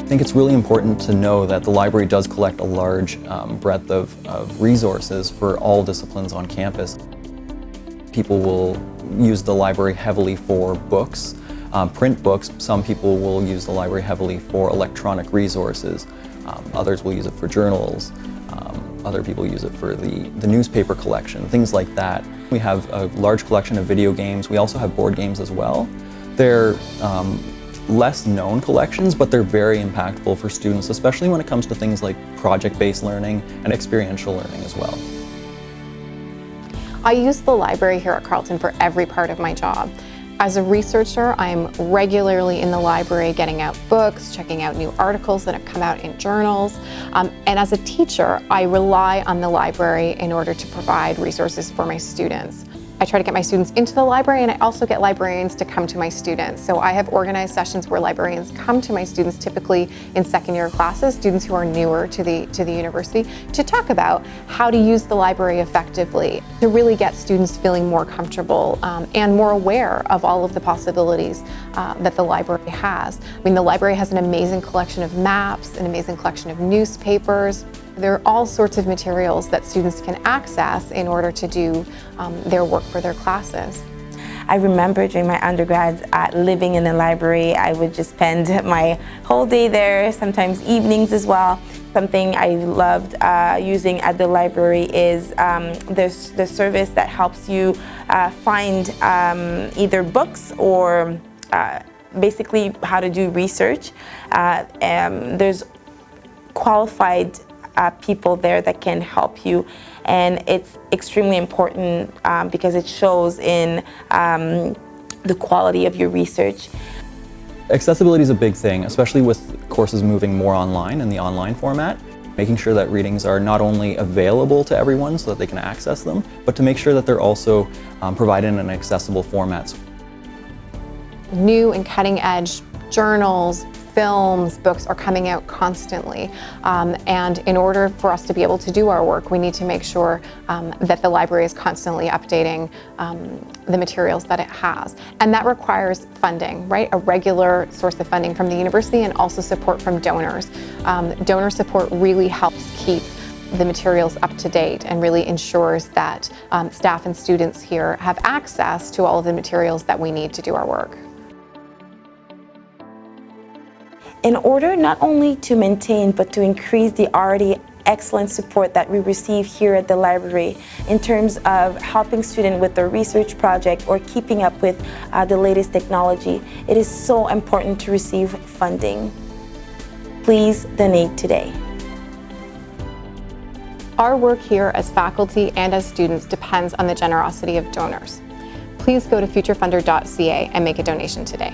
think it's really important to know that the library does collect a large breadth of resources for all disciplines on campus. People will use the library heavily for books, print books. Some people will use the library heavily for electronic resources. Others will use it for journals. Other people use it for the newspaper collection, things like that. We have a large collection of video games. We also have board games as well. They're less known collections, but they're very impactful for students, especially when it comes to things like project-based learning and experiential learning as well. I use the library here at Carleton for every part of my job. As a researcher, I'm regularly in the library getting out books, checking out new articles that have come out in journals. And as a teacher, I rely on the library in order to provide resources for my students. I try to get my students into the library, and I also get librarians to come to my students. So I have organized sessions where librarians come to my students, typically in second-year classes, students who are newer to the university, to talk about how to use the library effectively, to really get students feeling more comfortable and more aware of all of the possibilities that the library has. I mean, the library has an amazing collection of maps, an amazing collection of newspapers. There are all sorts of materials that students can access in order to do their work for their classes. I remember during my undergrads living in the library. I would just spend my whole day there, sometimes evenings as well. Something I loved using at the library is the service that helps you find either books or basically how to do research. There's qualified people there that can help you, and it's extremely important because it shows in the quality of your research. Accessibility is a big thing, especially with courses moving more online in the online format. Making sure that readings are not only available to everyone so that they can access them, but to make sure that they're also provided in accessible formats. New and cutting-edge journals, films, books are coming out constantly. And in order for us to be able to do our work, we need to make sure that the library is constantly updating the materials that it has. And that requires funding, right? A regular source of funding from the university and also support from donors. Donor support really helps keep the materials up to date and really ensures that staff and students here have access to all of the materials that we need to do our work. In order not only to maintain but to increase the already excellent support that we receive here at the library in terms of helping students with their research project or keeping up with the latest technology, it is so important to receive funding. Please donate today. Our work here as faculty and as students depends on the generosity of donors. Please go to futurefunder.ca and make a donation today.